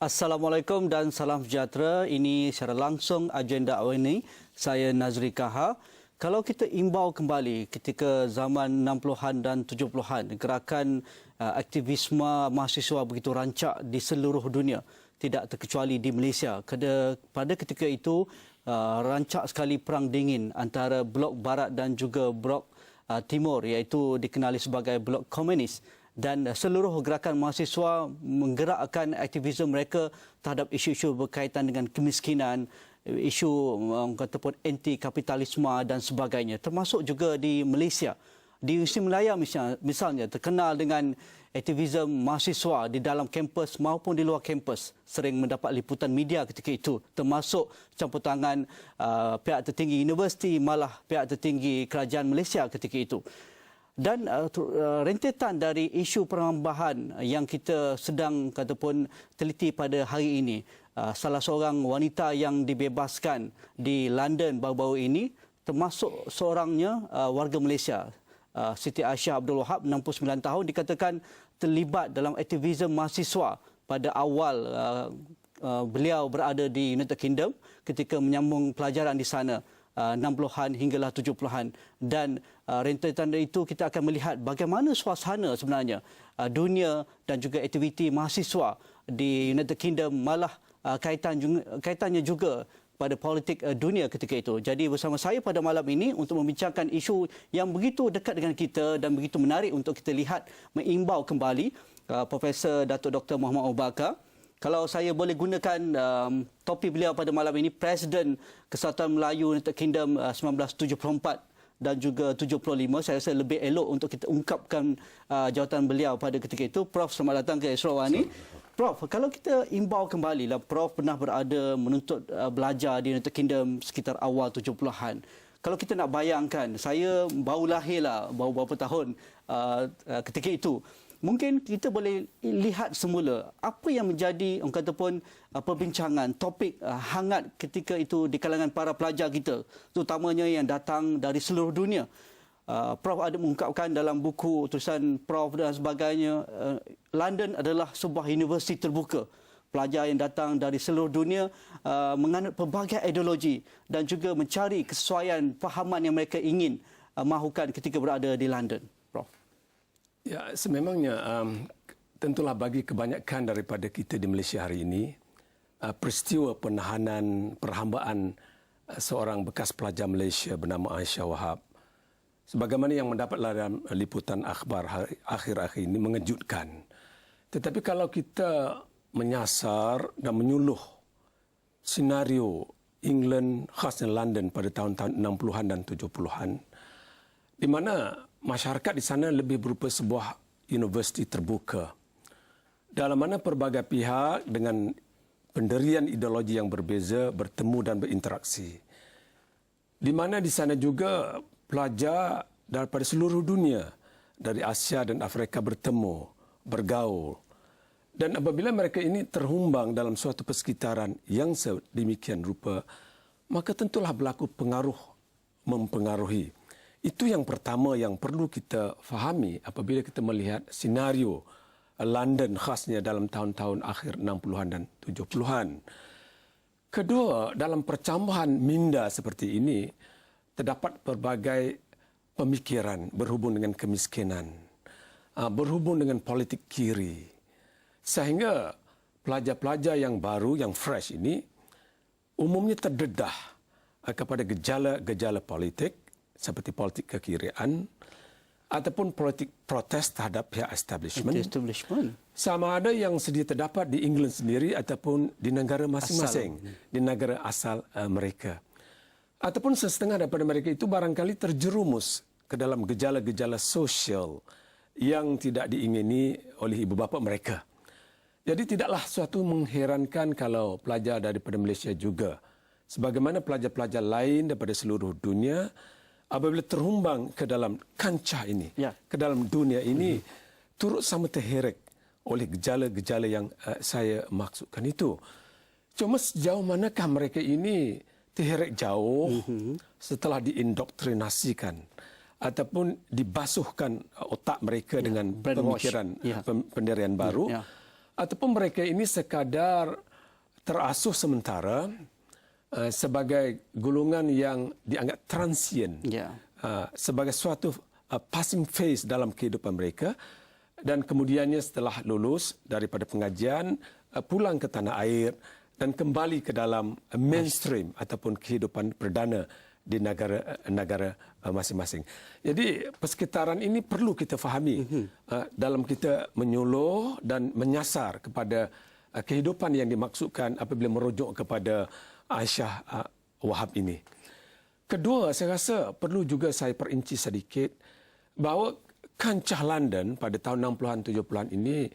Assalamualaikum dan salam sejahtera. Ini secara langsung agenda awal ini. Saya Nazri Kaha. Kalau kita imbau kembali ketika zaman 60-an dan 70-an, gerakan aktivisme mahasiswa begitu rancak di seluruh dunia, tidak terkecuali di Malaysia. Pada ketika itu, rancak sekali perang dingin antara blok barat dan juga blok timur, iaitu dikenali sebagai blok komunis. Dan seluruh gerakan mahasiswa menggerakkan aktivisme mereka terhadap isu-isu berkaitan dengan kemiskinan, isu ataupun anti kapitalisme dan sebagainya, termasuk juga di Malaysia. Di Universiti Malaya misalnya terkenal dengan aktivisme mahasiswa di dalam kampus maupun di luar kampus, sering mendapat liputan media ketika itu, termasuk campur tangan pihak tertinggi universiti, malah pihak tertinggi kerajaan Malaysia ketika itu. Dan rentetan dari isu penambahan yang kita sedang ataupun teliti pada hari ini. Salah seorang wanita yang dibebaskan di London baru-baru ini, termasuk seorangnya warga Malaysia, Siti Aisyah Abdul Wahab, 69 tahun, dikatakan terlibat dalam aktivisme mahasiswa pada awal beliau berada di United Kingdom ketika menyambung pelajaran di sana. 60-an hinggalah 70-an, dan rentetan itu kita akan melihat bagaimana suasana sebenarnya dunia dan juga aktiviti mahasiswa di United Kingdom, malah kaitannya juga pada politik dunia ketika itu. Jadi bersama saya pada malam ini untuk membincangkan isu yang begitu dekat dengan kita dan begitu menarik untuk kita lihat, mengimbau kembali Profesor Datuk Dr. Mohamed Abu Bakar. Kalau saya boleh gunakan topi beliau pada malam ini, Presiden Kesatuan Melayu United Kingdom 1974 dan juga 75, saya rasa lebih elok untuk kita ungkapkan jawatan beliau pada ketika itu. Prof, selamat datang ke Sarawak ini. Prof, kalau kita imbau kembali, Prof pernah berada menuntut belajar di United Kingdom sekitar awal 70-an. Kalau kita nak bayangkan, saya baru lahirlah, baru beberapa tahun ketika itu. Mungkin kita boleh lihat semula apa yang menjadi orang kata pun perbincangan, topik hangat ketika itu di kalangan para pelajar kita, terutamanya yang datang dari seluruh dunia. Prof ada mengungkapkan dalam buku tulisan Prof dan sebagainya, London adalah sebuah universiti terbuka. Pelajar yang datang dari seluruh dunia menganut pelbagai ideologi dan juga mencari kesesuaian fahaman yang mereka ingin mahukan ketika berada di London. Prof. Ya, sememangnya tentulah bagi kebanyakan daripada kita di Malaysia hari ini, peristiwa penahanan, perhambaan seorang bekas pelajar Malaysia bernama Aisyah Wahab, sebagaimana yang mendapat dalam liputan akhbar akhir-akhir ini, mengejutkan. Tetapi kalau kita menyasar dan menyuluh senario England, khasnya London pada tahun-tahun 60-an dan 70-an, di mana masyarakat di sana lebih berupa sebuah universiti terbuka, dalam mana pelbagai pihak dengan pendirian ideologi yang berbeza bertemu dan berinteraksi. Di mana di sana juga pelajar daripada seluruh dunia, dari Asia dan Afrika bertemu, bergaul. Dan apabila mereka ini terhumbang dalam suatu persekitaran yang sedemikian rupa, maka tentulah berlaku pengaruh mempengaruhi. Itu yang pertama yang perlu kita fahami apabila kita melihat senario London khasnya dalam tahun-tahun akhir 60-an dan 70-an. Kedua, dalam percambahan minda seperti ini, terdapat pelbagai pemikiran berhubung dengan kemiskinan, berhubung dengan politik kiri. Sehingga pelajar-pelajar yang baru, yang fresh ini, umumnya terdedah kepada gejala-gejala politik, seperti politik kekirian ataupun politik protes terhadap pihak establishment. Sama ada yang sedia terdapat di England sendiri ataupun di negara masing-masing, di negara asal mereka. Ataupun sesetengah daripada mereka itu barangkali terjerumus ke dalam gejala-gejala sosial yang tidak diingini oleh ibu bapa mereka. Jadi tidaklah suatu mengherankan kalau pelajar daripada Malaysia juga, sebagaimana pelajar-pelajar lain daripada seluruh dunia, apabila terhumbang ke dalam kancah ini, ke dalam dunia ini, turut sama terheret oleh gejala-gejala yang saya maksudkan itu. Cuma sejauh manakah mereka ini terheret jauh setelah diindoktrinasikan ataupun dibasuhkan otak mereka dengan pemikiran pendirian baru, ataupun mereka ini sekadar terasuh sementara sebagai golongan yang dianggap transient, sebagai suatu passing phase dalam kehidupan mereka, dan kemudiannya setelah lulus daripada pengajian pulang ke tanah air dan kembali ke dalam mainstream ataupun kehidupan perdana di negara masing-masing. Jadi persekitaran ini perlu kita fahami dalam kita menyuluh dan menyasar kepada kehidupan yang dimaksudkan apabila merujuk kepada Aisyah Wahab ini. Kedua, saya rasa perlu juga saya perinci sedikit bahawa kancah London pada tahun 60-an 70-an ini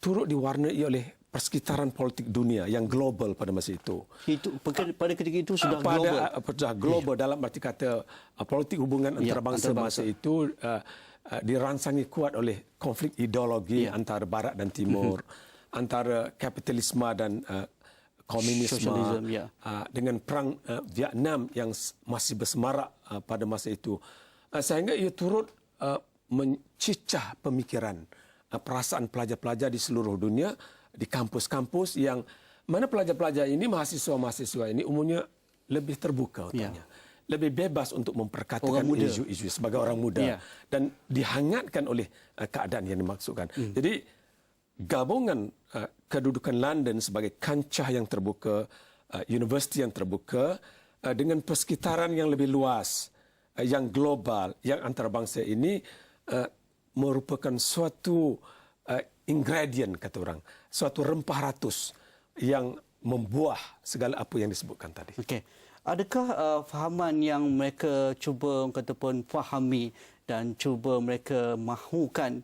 turut diwarnai oleh persekitaran politik dunia yang global pada masa itu. Itu pada ketika itu sudah global. Sudah global dalam arti kata politik hubungan antarabangsa masa itu diransangi kuat oleh konflik ideologi antara Barat dan Timur, antara kapitalisme dan komunisme, dengan perang Vietnam yang masih bersemarak pada masa itu. Sehingga ia turut mencicah pemikiran, perasaan pelajar-pelajar di seluruh dunia, di kampus-kampus yang mana pelajar-pelajar ini, mahasiswa-mahasiswa ini umumnya lebih terbuka otaknya. Lebih bebas untuk memperkatakan isu-isu sebagai orang muda dan dihangatkan oleh keadaan yang dimaksudkan. Jadi gabungan kedudukan London sebagai kancah yang terbuka, universiti yang terbuka dengan persekitaran yang lebih luas, yang global, yang antarabangsa ini merupakan suatu ingredient, kata orang, suatu rempah ratus yang membuah segala apa yang disebutkan tadi. Okey. Adakah fahaman yang mereka cuba ataupun fahami dan cuba mereka mahukan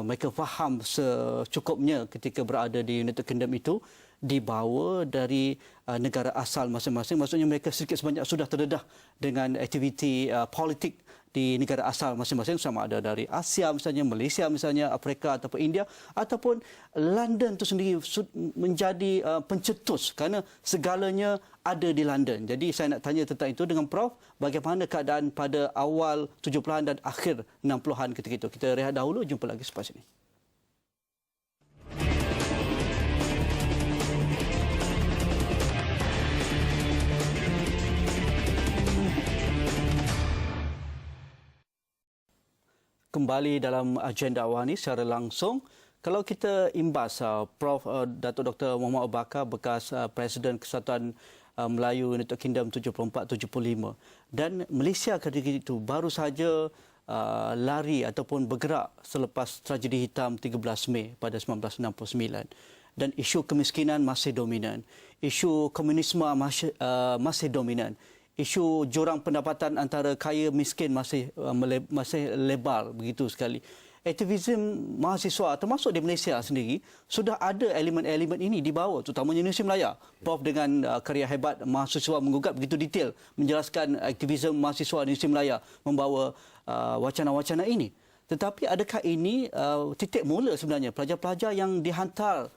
mereka faham secukupnya ketika berada di United Kingdom itu dibawa dari negara asal masing-masing? Maksudnya mereka sedikit sebanyak sudah terdedah dengan aktiviti politik di negara asal masing-masing, sama ada dari Asia misalnya, Malaysia misalnya, Afrika ataupun India, ataupun London itu sendiri menjadi pencetus kerana segalanya ada di London. Jadi saya nak tanya tentang itu dengan Prof, bagaimana keadaan pada awal 70-an dan akhir 60-an ketika itu. Kita rehat dahulu, jumpa lagi selepas ini. Kembali dalam agenda awal ini secara langsung. Kalau kita imbas Prof Datuk Dr. Mohamed Abu Bakar, bekas Presiden Kesatuan Melayu United Kingdom 74-75, dan Malaysia ketika itu baru saja lari ataupun bergerak selepas tragedi hitam 13 Mei pada 1969, dan isu kemiskinan masih dominan, isu komunisme masih dominan, isu jurang pendapatan antara kaya miskin masih lebar begitu sekali. Aktivisme mahasiswa termasuk di Malaysia sendiri sudah ada elemen-elemen ini dibawa, terutamanya Universiti Melaya. Prof dengan karya hebat mahasiswa menggugat begitu detail menjelaskan aktivisme mahasiswa di Universiti Melaya membawa wacana-wacana ini. Tetapi adakah ini titik mula sebenarnya pelajar-pelajar yang dihantar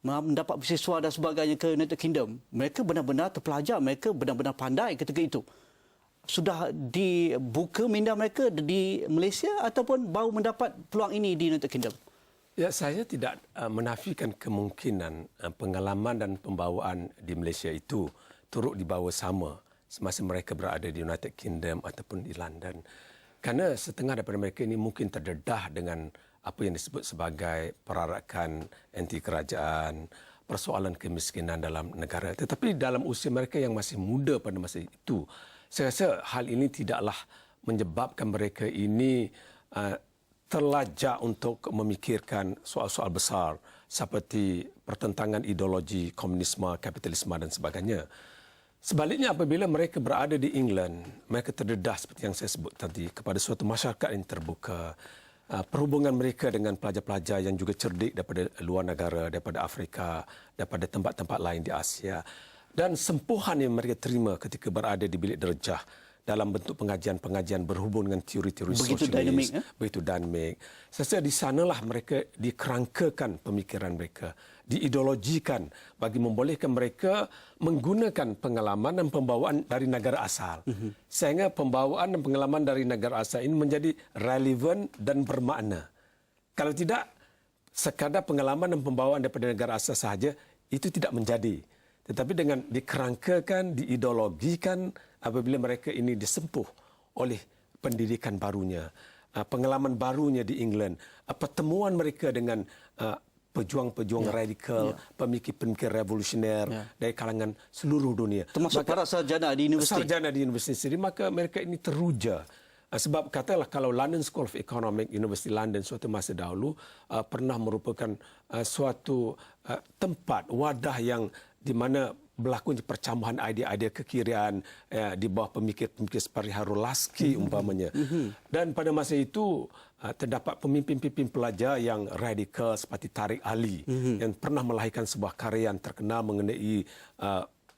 mendapat beasiswa dan sebagainya ke United Kingdom, mereka benar-benar terpelajar, mereka benar-benar pandai ketika itu? Sudah dibuka minda mereka di Malaysia ataupun baru mendapat peluang ini di United Kingdom? Ya, saya tidak menafikan kemungkinan pengalaman dan pembawaan di Malaysia itu turut dibawa sama semasa mereka berada di United Kingdom ataupun di London. Kerana setengah daripada mereka ini mungkin terdedah dengan apa yang disebut sebagai perarakan anti kerajaan, persoalan kemiskinan dalam negara. Tetapi dalam usia mereka yang masih muda pada masa itu, saya rasa hal ini tidaklah menyebabkan mereka ini terlajak untuk memikirkan soal-soal besar seperti pertentangan ideologi komunisme, kapitalisme dan sebagainya. Sebaliknya, apabila mereka berada di England, mereka terdedah seperti yang saya sebut tadi kepada suatu masyarakat yang terbuka. Perhubungan mereka dengan pelajar-pelajar yang juga cerdik daripada luar negara, daripada Afrika, daripada tempat-tempat lain di Asia, dan sempuhan yang mereka terima ketika berada di bilik derajah dalam bentuk pengajian-pengajian berhubung dengan teori-teori sosialis, begitu dinamik. Saya rasa di sanalah mereka dikerangkakan pemikiran mereka, diideologikan bagi membolehkan mereka menggunakan pengalaman dan pembawaan dari negara asal. Sehingga pembawaan dan pengalaman dari negara asal ini menjadi relevan dan bermakna. Kalau tidak, sekadar pengalaman dan pembawaan daripada negara asal sahaja, itu tidak menjadi. Tetapi dengan dikerangkakan, diideologikan apabila mereka ini disempuh oleh pendidikan barunya, pengalaman barunya di England, pertemuan mereka dengan pejuang-pejuang radikal, pemikir-pemikir revolusioner dari kalangan seluruh dunia. Termasuk para sarjana di universiti. Sarjana di universiti sendiri, maka mereka ini teruja. Sebab katalah kalau London School of Economics, Universiti London suatu masa dahulu pernah merupakan suatu tempat, wadah yang di mana berlakunya percambahan idea-idea kekirian di bawah pemikir-pemikir seperti Harun Laski umpamanya. Dan pada masa itu terdapat pemimpin-pemimpin pelajar yang radikal seperti Tariq Ali yang pernah melahirkan sebuah karya yang terkenal mengenai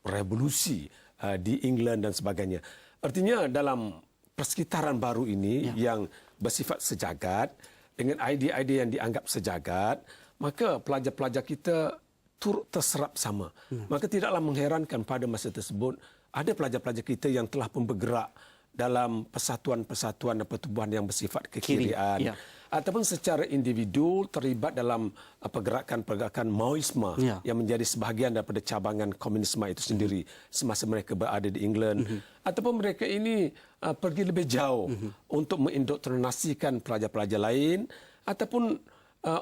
revolusi di England dan sebagainya. Artinya dalam persekitaran baru ini yang bersifat sejagat dengan idea-idea yang dianggap sejagat, maka pelajar-pelajar kita turut terserap sama. Maka tidaklah mengherankan pada masa tersebut ada pelajar-pelajar kita yang telah pun bergerak dalam persatuan-persatuan dan pertubuhan yang bersifat kekirian. Ataupun secara individu terlibat dalam pergerakan-pergerakan Maoisme yang menjadi sebahagian daripada cabangan komunisme itu sendiri semasa mereka berada di England. Ataupun mereka ini pergi lebih jauh untuk mendoktrinasikan pelajar-pelajar lain ataupun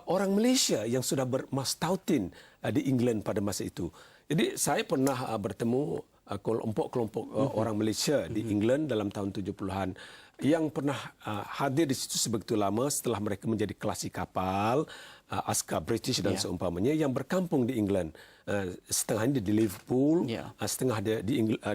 orang Malaysia yang sudah bermastautin di England pada masa itu. Jadi saya pernah bertemu kelompok-kelompok orang Malaysia di England dalam tahun 70-an yang pernah hadir di situ sebegitu lama setelah mereka menjadi kelasi kapal, askar British dan seumpamanya yang berkampung di England. Setengahnya di Liverpool, setengah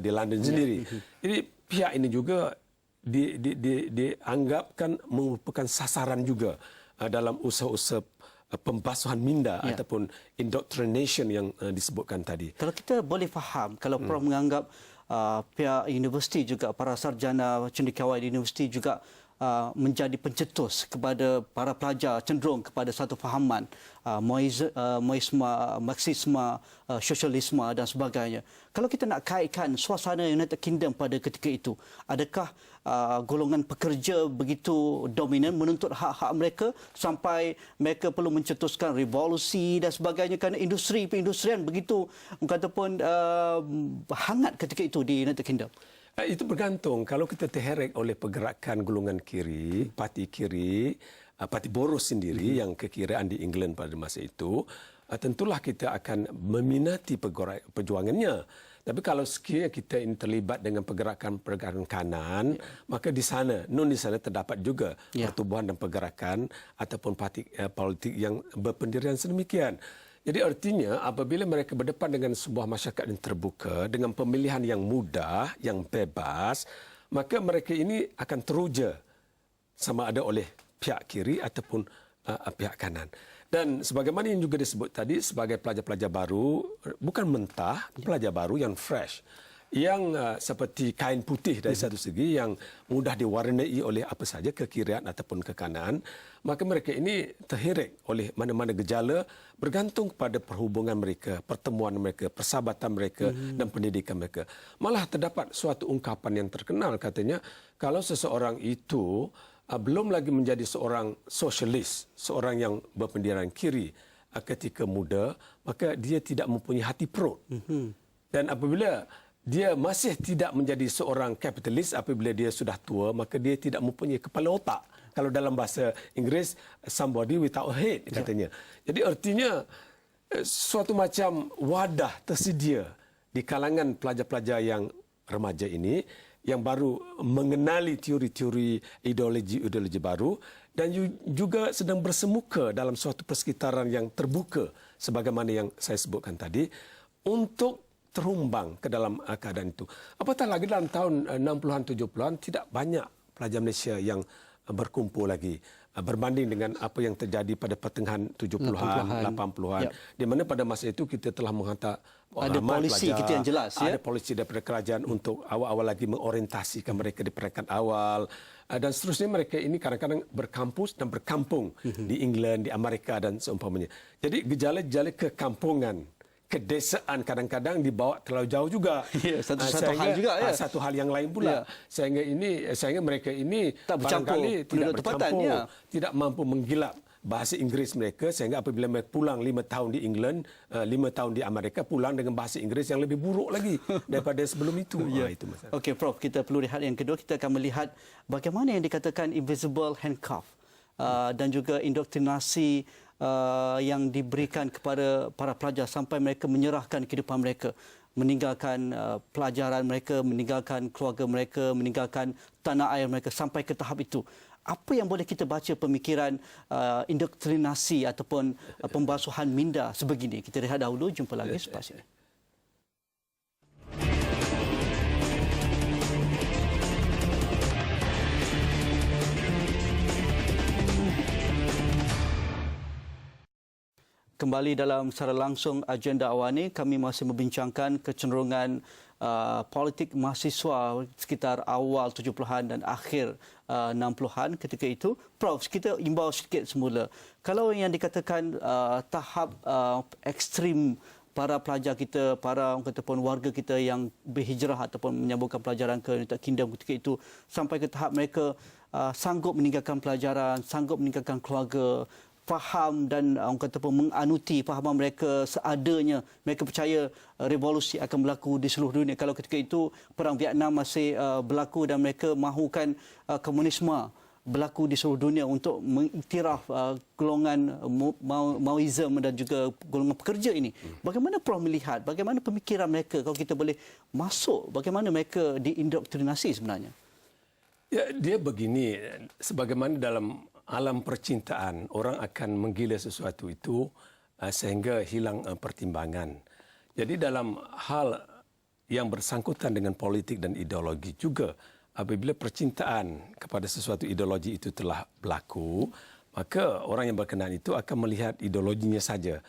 di London sendiri. Jadi pihak ini juga dianggapkan merupakan sasaran juga dalam usaha-usaha pembasuhan minda ataupun indoctrination yang disebutkan tadi. Kalau kita boleh faham, kalau Prof menganggap pihak universiti juga, para sarjana cendekiawan di universiti juga menjadi pencetus kepada para pelajar cenderung kepada satu fahaman Maoisme, Marxisme, sosialisme dan sebagainya. Kalau kita nak kaitkan suasana United Kingdom pada ketika itu, adakah golongan pekerja begitu dominan menuntut hak-hak mereka sampai mereka perlu mencetuskan revolusi dan sebagainya kerana industri perindustrian begitu kataupun hangat ketika itu di United Kingdom? Itu bergantung. Kalau kita terheret oleh pergerakan golongan kiri, parti Boros sendiri yang kekiraan di England pada masa itu, tentulah kita akan meminati perjuangannya. Tapi kalau sekiranya kita ini terlibat dengan pergerakan kanan, maka di sana terdapat juga pertubuhan dan pergerakan ataupun parti politik yang berpendirian sedemikian. Jadi artinya apabila mereka berdepan dengan sebuah masyarakat yang terbuka, dengan pemilihan yang mudah, yang bebas, maka mereka ini akan teruja sama ada oleh pihak kiri ataupun pihak kanan. Dan sebagaimana yang juga disebut tadi, sebagai pelajar-pelajar baru, bukan mentah, pelajar baru yang fresh, yang seperti kain putih dari satu segi yang mudah diwarnai oleh apa saja kekirian ataupun ke kanan, maka mereka ini terheret oleh mana-mana gejala bergantung pada perhubungan mereka, pertemuan mereka, persahabatan mereka dan pendidikan mereka. Malah terdapat suatu ungkapan yang terkenal katanya, kalau seseorang itu belum lagi menjadi seorang sosialis, seorang yang berpendirian kiri ketika muda, maka dia tidak mempunyai hati perut. Dan apabila dia masih tidak menjadi seorang kapitalis apabila dia sudah tua, maka dia tidak mempunyai kepala otak. Kalau dalam bahasa Inggeris, somebody without a head, katanya. Jadi artinya suatu macam wadah tersedia di kalangan pelajar-pelajar yang remaja ini yang baru mengenali teori-teori ideologi baru dan juga sedang bersemuka dalam suatu persekitaran yang terbuka sebagaimana yang saya sebutkan tadi untuk terumbang ke dalam keadaan itu. Apatah lagi dalam tahun 60-an, 70-an tidak banyak pelajar Malaysia yang berkumpul lagi berbanding dengan apa yang terjadi pada pertengahan 70-an, 80-an. Di mana pada masa itu kita telah menghantar ada polisi pelajar, kita yang jelas. Ada polisi daripada kerajaan untuk awal-awal lagi mengorientasikan mereka di peringkat awal. Dan seterusnya mereka ini kadang-kadang berkampus dan berkampung di England, di Amerika dan seumpamanya. Jadi gejala-gejala kekampungan, kedesaan kadang-kadang dibawa terlalu jauh juga. Satu hal juga ya. Satu hal yang lain pula. Sehingga mereka ini tak bercampur, barangkali tidak bercampur, tidak mampu menggilap bahasa Inggeris mereka, sehingga apabila mereka pulang 5 tahun di England, 5 tahun di Amerika, pulang dengan bahasa Inggeris yang lebih buruk lagi daripada sebelum itu. Itu masalah. Okey, Prof, kita perlu lihat yang kedua. Kita akan melihat bagaimana yang dikatakan invisible handcuff dan juga indoktrinasi yang diberikan kepada para pelajar sampai mereka menyerahkan kehidupan mereka, meninggalkan pelajaran mereka, meninggalkan keluarga mereka, meninggalkan tanah air mereka sampai ke tahap itu. Apa yang boleh kita baca pemikiran indoktrinasi ataupun pembasuhan minda sebegini? Kita lihat dahulu, jumpa lagi selepas ini. Kembali dalam secara langsung agenda awal ini, kami masih membincangkan kecenderungan politik mahasiswa sekitar awal 70-an dan akhir 60-an ketika itu. Prof, kita imbau sedikit semula. Kalau yang dikatakan tahap ekstrim para pelajar kita, para orang kata pun warga kita yang berhijrah ataupun menyambungkan pelajaran ke United Kingdom ketika itu, sampai ke tahap mereka sanggup meninggalkan pelajaran, sanggup meninggalkan keluarga, faham dan orang kata pun menganuti fahaman mereka seadanya. Mereka percaya revolusi akan berlaku di seluruh dunia. Kalau ketika itu perang Vietnam masih berlaku dan mereka mahukan komunisme berlaku di seluruh dunia untuk mengiktiraf golongan Maoism dan juga golongan pekerja ini. Bagaimana Prof melihat, bagaimana pemikiran mereka kalau kita boleh masuk, bagaimana mereka diindoktrinasi sebenarnya? Ya, dia begini, sebagaimana dalam alam percintaan, orang akan menggila sesuatu itu sehingga hilang pertimbangan. Jadi dalam hal yang bersangkutan dengan politik dan ideologi juga, apabila percintaan kepada sesuatu ideologi itu telah berlaku, maka orang yang berkenaan itu akan melihat ideologinya saja.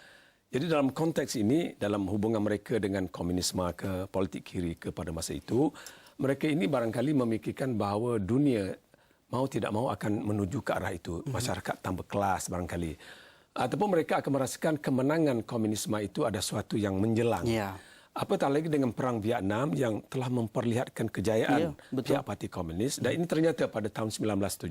Jadi dalam konteks ini, dalam hubungan mereka dengan komunisme ke politik kiri ke pada masa itu, mereka ini barangkali memikirkan bahawa dunia mau tidak mau akan menuju ke arah itu. Masyarakat tambah kelas barangkali. Ataupun mereka akan merasakan kemenangan komunisme itu ada suatu yang menjelang. Ya. Apatah lagi dengan Perang Vietnam yang telah memperlihatkan kejayaan pihak Parti Komunis. Dan ini ternyata pada tahun 1975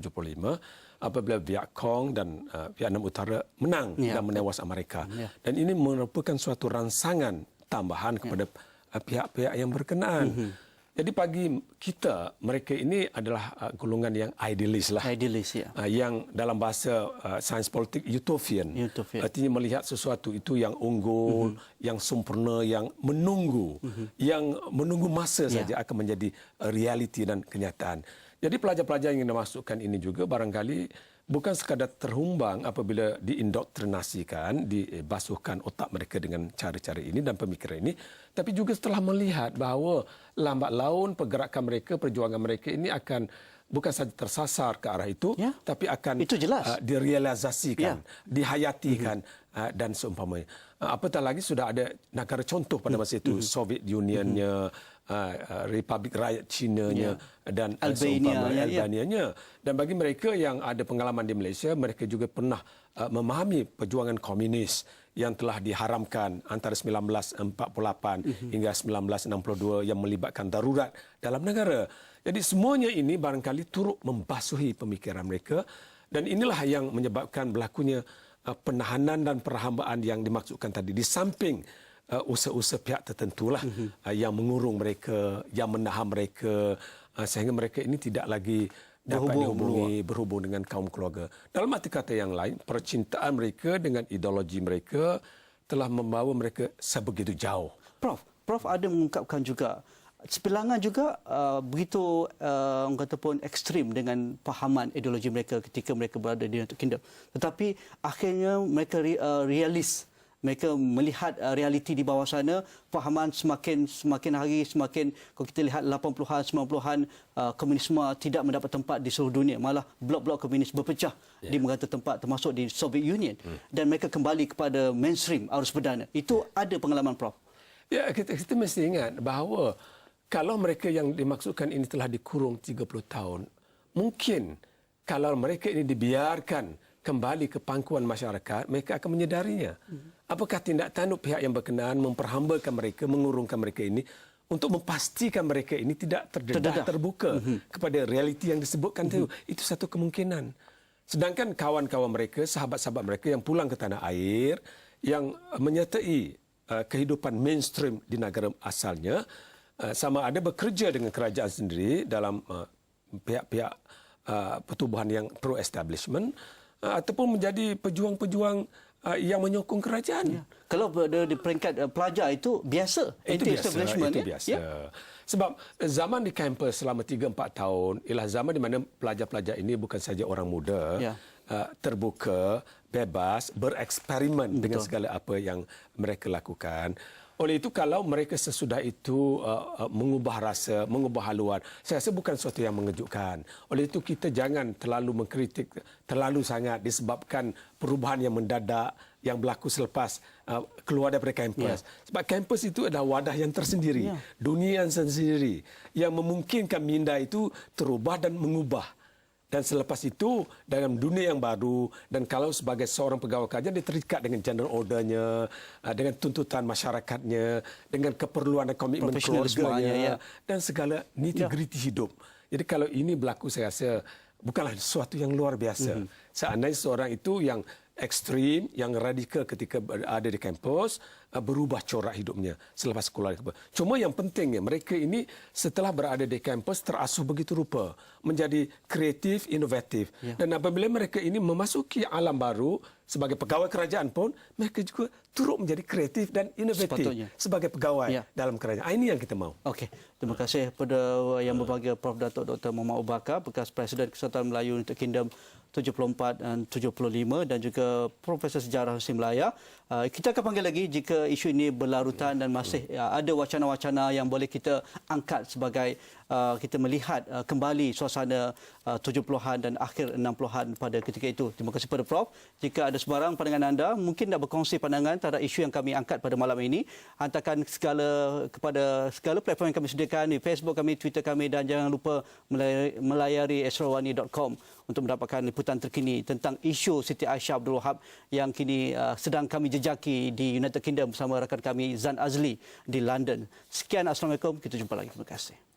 apabila Viet Cong dan Vietnam Utara menang dan menewas Amerika. Dan ini merupakan suatu rangsangan tambahan kepada pihak-pihak yang berkenaan. Jadi bagi kita, mereka ini adalah golongan yang idealis lah. Idealis, ya. Yang dalam bahasa sains politik utopian. Artinya melihat sesuatu itu yang unggul, yang sempurna, yang menunggu. Yang menunggu masa saja akan menjadi realiti dan kenyataan. Jadi pelajar-pelajar yang dimasukkan ini juga barangkali bukan sekadar terhumbang apabila diindoktrinasikan, dibasuhkan otak mereka dengan cara-cara ini dan pemikiran ini, tapi juga setelah melihat bahawa lambat laun pergerakan mereka, perjuangan mereka ini akan bukan saja tersasar ke arah itu, tapi akan itu jelas direalisasikan, dihayatikan dan seumpamanya. Apatah lagi sudah ada negara contoh pada masa itu, Soviet Unionnya, Republik Rakyat Cina-nya dan Albania-nya. Dan bagi mereka yang ada pengalaman di Malaysia, mereka juga pernah memahami perjuangan komunis yang telah diharamkan antara 1948 hingga 1962 yang melibatkan darurat dalam negara. Jadi semuanya ini barangkali turut membasuhi pemikiran mereka dan inilah yang menyebabkan berlakunya penahanan dan perhambaan yang dimaksudkan tadi di samping usaha-usaha pihak tertentulah yang mengurung mereka, yang menahan mereka sehingga mereka ini tidak lagi dapat berhubung dengan kaum keluarga. Dalam arti kata yang lain, percintaan mereka dengan ideologi mereka telah membawa mereka sebegitu jauh. Prof ada mengungkapkan juga sebilangan juga begitu orang kata pun ekstrim dengan pahaman ideologi mereka ketika mereka berada di United Kingdom. Tetapi akhirnya mereka realis. Mereka melihat realiti di bawah sana, fahaman semakin hari semakin, kalau kita lihat 80-an, 90-an, komunisme tidak mendapat tempat di seluruh dunia. Malah blok-blok komunis berpecah di beberapa tempat termasuk di Soviet Union. Dan mereka kembali kepada mainstream, arus perdana. Itu ada pengalaman Prof? Ya, kita mesti ingat bahawa kalau mereka yang dimaksudkan ini telah dikurung 30 tahun, mungkin kalau mereka ini dibiarkan kembali ke pangkuan masyarakat, mereka akan menyedarinya. Apakah tindak tanduk pihak yang berkenaan memperhambakan mereka, mengurungkan mereka ini untuk memastikan mereka ini tidak terdedah terbuka kepada realiti yang disebutkan itu. Itu satu kemungkinan. Sedangkan kawan-kawan mereka, sahabat-sahabat mereka yang pulang ke tanah air, yang menyertai kehidupan mainstream di negara asalnya, sama ada bekerja dengan kerajaan sendiri dalam pihak-pihak pertubuhan yang pro-establishment, ataupun menjadi pejuang-pejuang yang menyokong kerajaan. Ya. Kalau di peringkat pelajar itu biasa, anti-establishment. Itu biasa. Ya? Sebab zaman di kampus selama 3-4 tahun ialah zaman di mana pelajar-pelajar ini bukan saja orang muda, Ya. Terbuka, bebas, bereksperimen dengan segala apa yang mereka lakukan. Oleh itu, kalau mereka sesudah itu mengubah rasa, mengubah haluan, saya rasa bukan sesuatu yang mengejutkan. Oleh itu, kita jangan terlalu mengkritik terlalu sangat disebabkan perubahan yang mendadak yang berlaku selepas keluar daripada kampus. Sebab kampus itu adalah wadah yang tersendiri, dunia yang tersendiri, yang memungkinkan minda itu terubah dan mengubah. Dan selepas itu, dalam dunia yang baru, dan kalau sebagai seorang pegawai kerajaan, dia terikat dengan general ordernya, dengan tuntutan masyarakatnya, dengan keperluan dan komitmen keluarganya, dan segala nitty-gritty hidup. Jadi kalau ini berlaku, saya rasa bukanlah sesuatu yang luar biasa. Seandainya seorang itu yang ekstrim, yang radikal ketika ada di kampus, berubah corak hidupnya selepas sekolah. Cuma yang pentingnya, mereka ini setelah berada di kampus terasuh begitu rupa, menjadi kreatif, inovatif. Dan apabila mereka ini memasuki alam baru, sebagai pegawai kerajaan pun, mereka juga turut menjadi kreatif dan inovatif sebagai pegawai dalam kerajaan. Ini yang kita mahu. Okey, terima kasih kepada yang berbahagia Prof. Datuk Dr. Muhammad Abu Bakar, bekas Presiden Kesatuan Melayu United Kingdom 74 dan 75, dan juga Profesor Sejarah Husin Melaya. Kita akan panggil lagi jika isu ini berlarutan dan masih ada wacana-wacana yang boleh kita angkat sebagai kita melihat kembali suasana 70-an dan akhir 60-an pada ketika itu. Terima kasih kepada Prof. Jika ada sebarang pandangan anda, mungkin nak berkongsi pandangan terhadap isu yang kami angkat pada malam ini, hantarkan kepada segala platform yang kami sediakan di Facebook kami, Twitter kami, dan jangan lupa melayari esrawani.com untuk mendapatkan liputan terkini tentang isu Siti Aisyah Abdul Wahab yang kini sedang kami jejaki di United Kingdom bersama rakan kami Zan Azli di London. Sekian, Assalamualaikum. Kita jumpa lagi. Terima kasih.